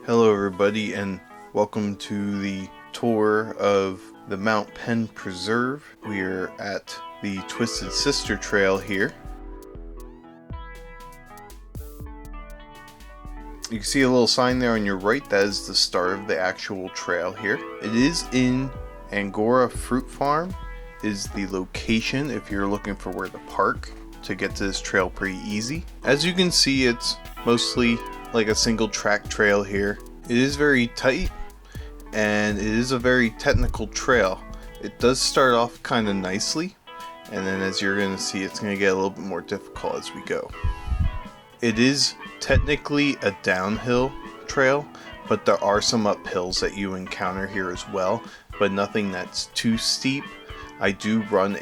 Hello everybody and welcome to the tour of the Mount Penn Preserve. We are at the Twisted Sister Trail here. You can see a little sign there on your right. That is the start of the actual trail here. It is in Angora Fruit Farm is the location if you're looking for where to park to get to this trail pretty easy. As you can see, it's mostly like a single track trail here. It is very tight and it is a very technical trail. It does start off kind of nicely, and then as you're going to see, it's going to get a little bit more difficult as we go. It is technically a downhill trail, but there are some uphills that you encounter here as well, but nothing that's too steep. I do run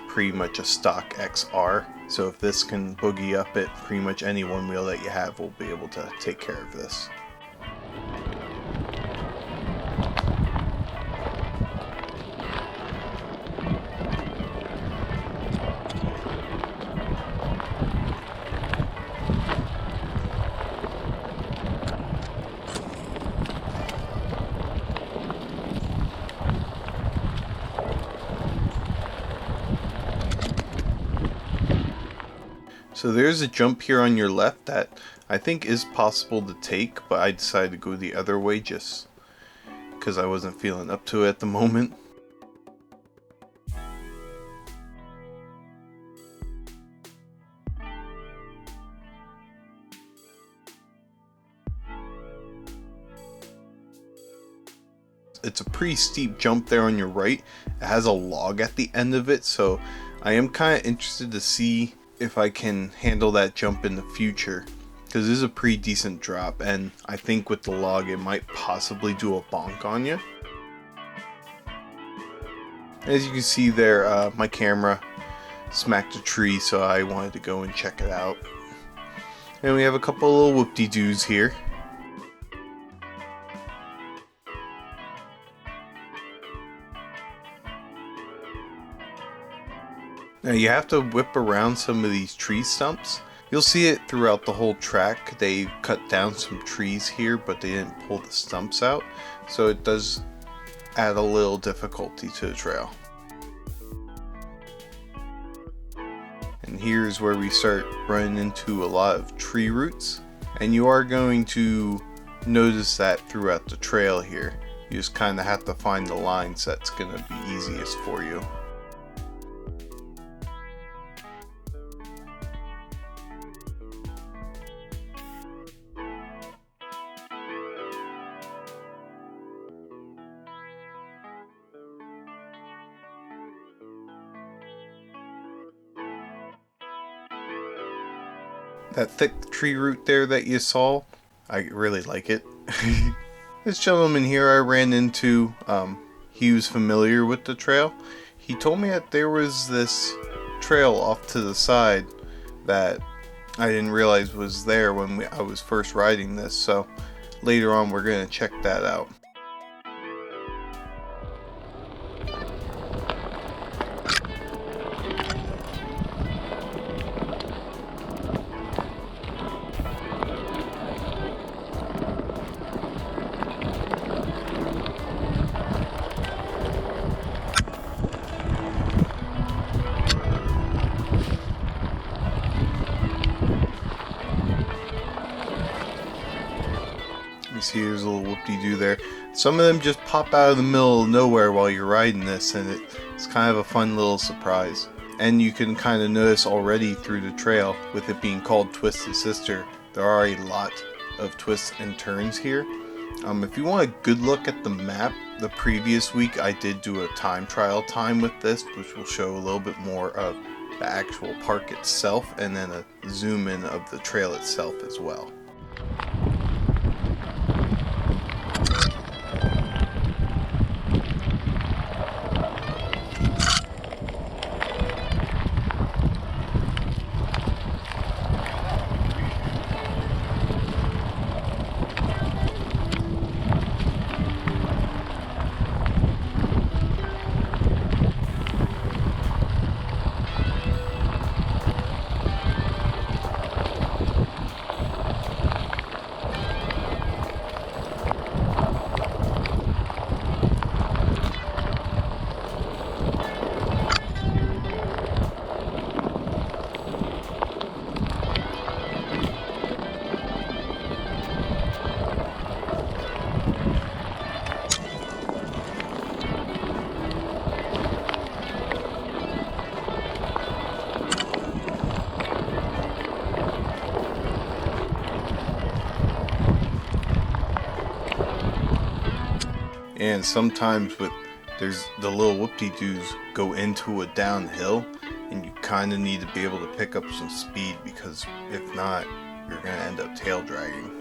pretty much a stock XR, so if this can boogie up it, pretty much any one wheel that you have will be able to take care of this. So there's a jump here on your left that I think is possible to take, but I decided to go the other way just because I wasn't feeling up to it at the moment. It's a pretty steep jump there on your right. It has a log at the end of it, so I am kind of interested to see if I can handle that jump in the future, because this is a pretty decent drop, and I think with the log it might possibly do a bonk on you. As you can see there, my camera smacked a tree, so I wanted to go and check it out. And we have a couple little whoop-de-doos here. Now you have to whip around some of these tree stumps. You'll see it throughout the whole track. They cut down some trees here, but they didn't pull the stumps out, so it does add a little difficulty to the trail. And here's where we start running into a lot of tree roots, and you are going to notice that throughout the trail here. You just kind of have to find the lines that's going to be easiest for you. That thick tree root there that you saw, I really like it. This gentleman here I ran into, he was familiar with the trail. He told me that there was this trail off to the side that I didn't realize was there when I was first riding this, so later on we're going to check that out. You see there's a little whoop-de-doo there. Some of them just pop out of the middle of nowhere while you're riding this, and it's kind of a fun little surprise. And you can kind of notice already through the trail, with it being called Twisted Sister, there are a lot of twists and turns here. If you want a good look at the map, the previous week I did do a time trial time with this, which will show a little bit more of the actual park itself, and then a zoom in of the trail itself as well. And sometimes there's the little whoop-de-doos go into a downhill, and you kind of need to be able to pick up some speed, because if not, you're going to end up tail dragging.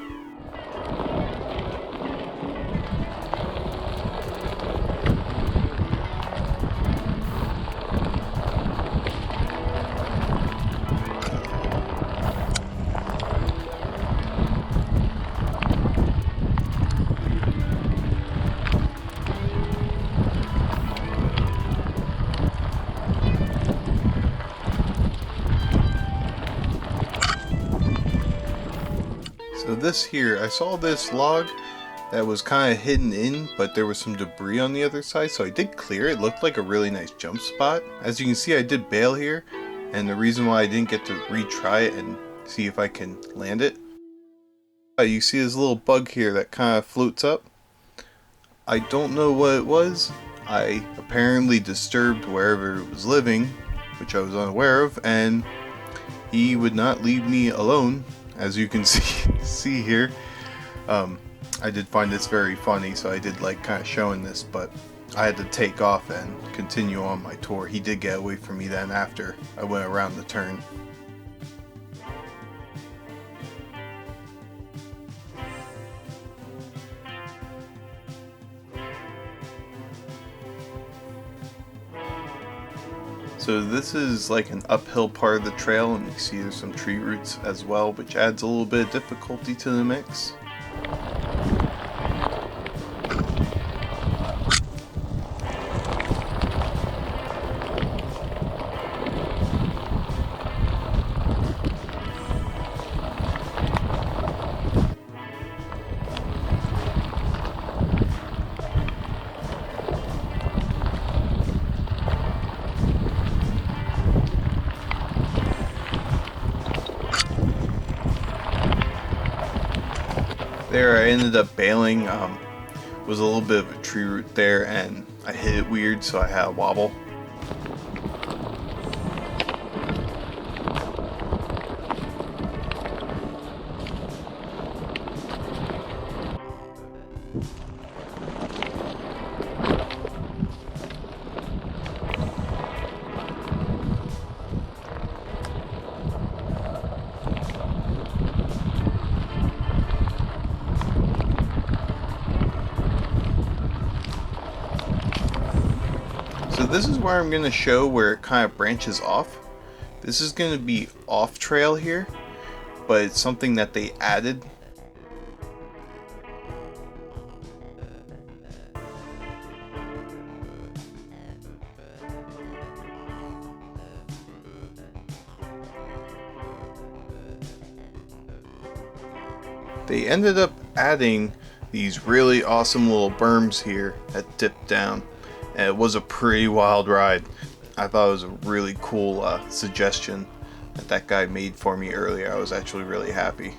So this here, I saw this log that was kind of hidden in, but there was some debris on the other side, so I did clear it. It looked like a really nice jump spot. As you can see, I did bail here, and the reason why I didn't get to retry it and see if I can land it. You see this little bug here that kind of floats up. I don't know what it was. I apparently disturbed wherever it was living, which I was unaware of, and he would not leave me alone. As you can see here, I did find this very funny, so I did like kind of showing this, but I had to take off and continue on my tour. He did get away from me then after I went around the turn. So this is like an uphill part of the trail, and you see there's some tree roots as well, which adds a little bit of difficulty to the mix. There, I ended up bailing. Was a little bit of a tree root there, and I hit it weird, so I had a wobble. So this is where I'm going to show where it kind of branches off. This is going to be off trail here, but it's something that they added. They ended up adding these really awesome little berms here that dip down. And it was a pretty wild ride. I thought it was a really cool suggestion that guy made for me earlier. I was actually really happy.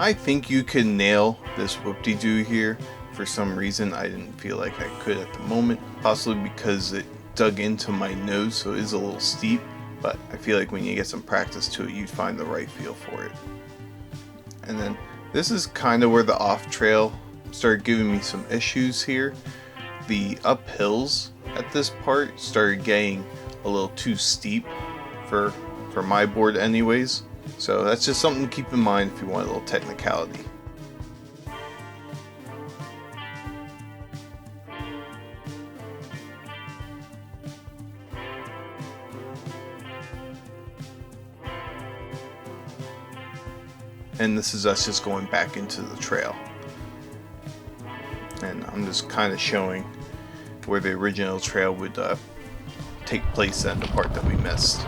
I think you can nail this whoop-de-doo here. For some reason I didn't feel like I could at the moment, possibly because it dug into my nose, so it is a little steep, but I feel like when you get some practice to it, you'd find the right feel for it. And then this is kind of where the off trail started giving me some issues here. The uphills at this part started getting a little too steep for my board anyways. So that's just something to keep in mind if you want a little technicality. And this is us just going back into the trail. And I'm just kind of showing where the original trail would take place and the part that we missed.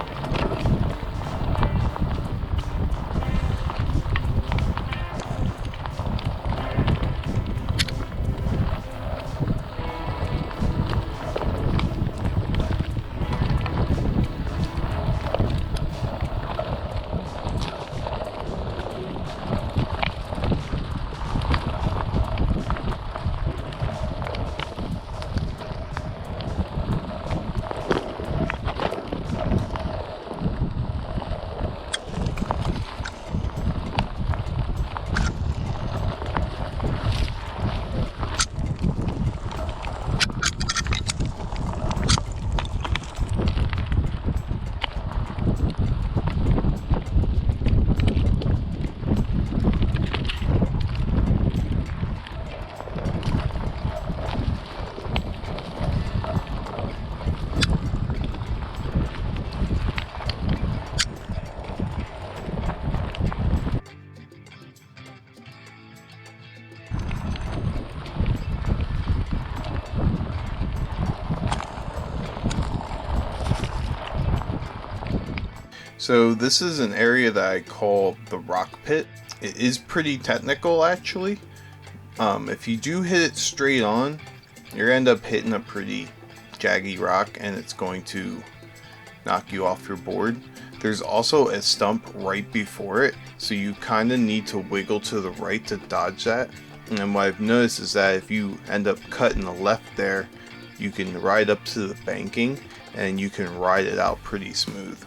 So this is an area that I call the rock pit. It is pretty technical actually. If you do hit it straight on, you're gonna end up hitting a pretty jaggy rock and it's going to knock you off your board. There's also a stump right before it, so you kind of need to wiggle to the right to dodge that. And what I've noticed is that if you end up cutting the left there, you can ride up to the banking and you can ride it out pretty smooth.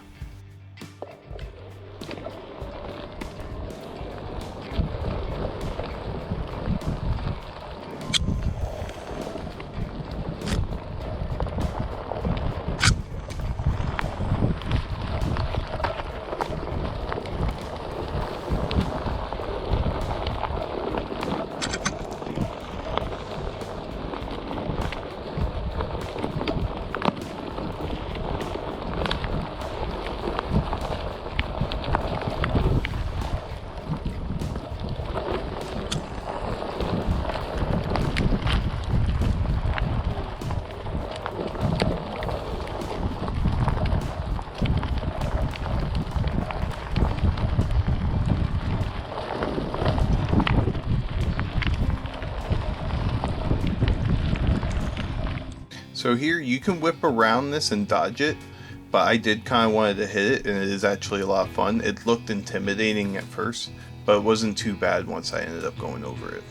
So here you can whip around this and dodge it, but I did kind of wanted to hit it and it is actually a lot of fun. It looked intimidating at first, but it wasn't too bad once I ended up going over it.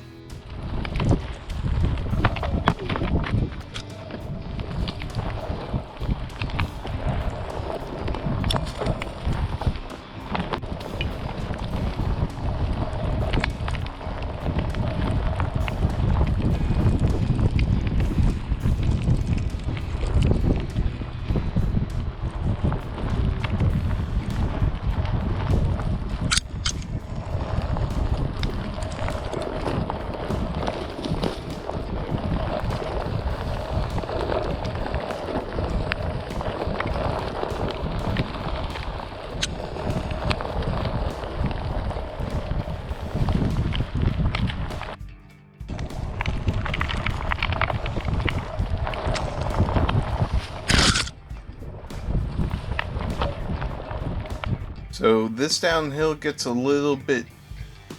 So this downhill gets a little bit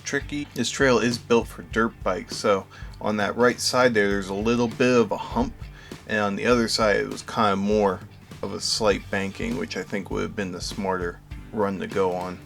tricky. This trail is built for dirt bikes, so on that right side there's a little bit of a hump, and on the other side it was kind of more of a slight banking, which I think would have been the smarter run to go on.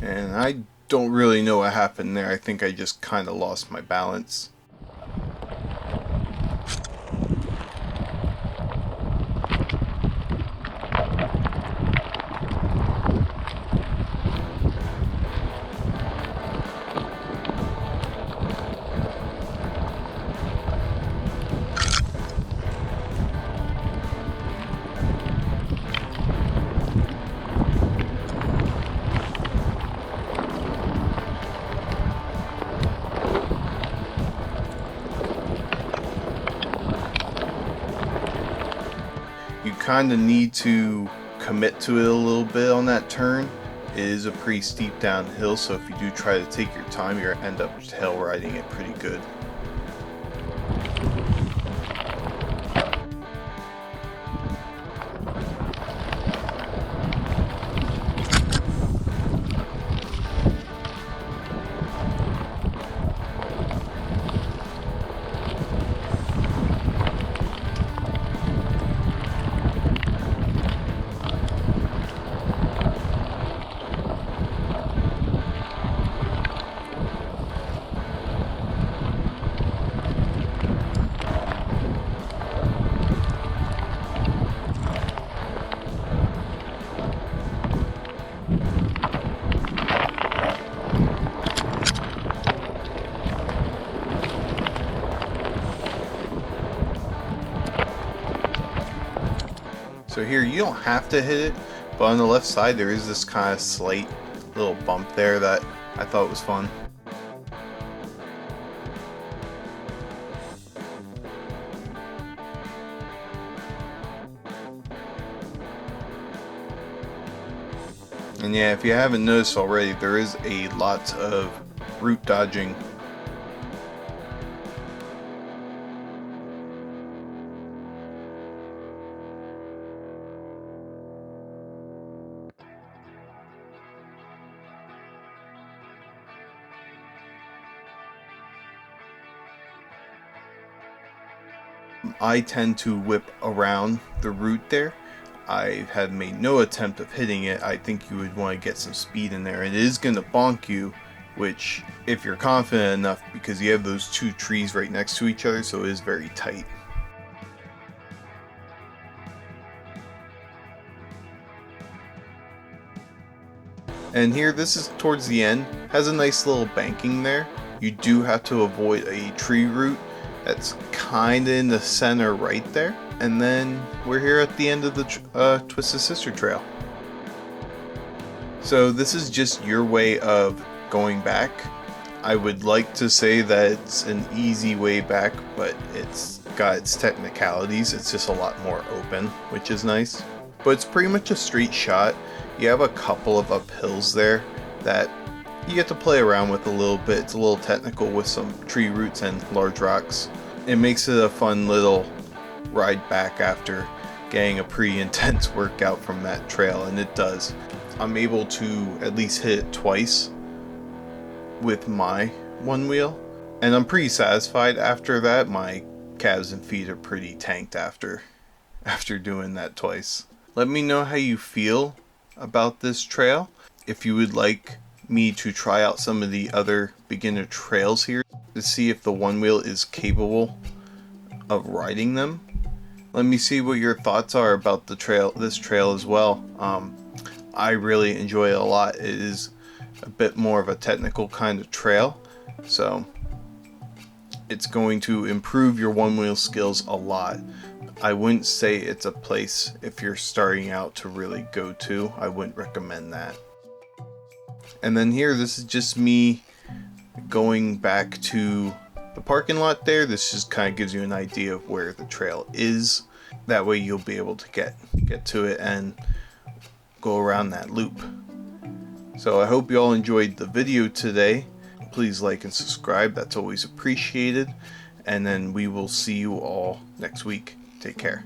And I don't really know what happened there. I think I just kind of lost my balance. You kind of need to commit to it a little bit on that turn. It is a pretty steep downhill, so if you do try to take your time, you're going to end up tail riding it pretty good. So here you don't have to hit it, but on the left side there is this kind of slight little bump there that I thought was fun. And yeah, if you haven't noticed already, there is a lot of root dodging. I tend to whip around the root there. I have made no attempt of hitting it. I think you would want to get some speed in there. It is going to bonk you, which if you're confident enough, because you have those two trees right next to each other, so it is very tight. And here, this is towards the end, has a nice little banking there. You do have to avoid a tree root that's kind of in the center right there. And then we're here at the end of the Twisted Sister Trail. So this is just your way of going back. I would like to say that it's an easy way back, but it's got its technicalities. It's just a lot more open, which is nice. But it's pretty much a straight shot. You have a couple of uphills there that you get to play around with a little bit. It's a little technical with some tree roots and large rocks. It makes it a fun little ride back after getting a pretty intense workout from that trail, and it does. I'm able to at least hit it twice with my one wheel, and I'm pretty satisfied after that. My calves and feet are pretty tanked after doing that twice. Let me know how you feel about this trail. If you would like me to try out some of the other beginner trails here to see if the one wheel is capable of riding them, let me see what your thoughts are about this trail as well. I really enjoy it a lot. It is a bit more of a technical kind of trail, so it's going to improve your one wheel skills a lot. I wouldn't say it's a place if you're starting out to really go to. I wouldn't recommend that. And then here, this is just me going back to the parking lot there. This just kind of gives you an idea of where the trail is. That way you'll be able to get to it and go around that loop. So I hope you all enjoyed the video today. Please like and subscribe. That's always appreciated. And then we will see you all next week. Take care.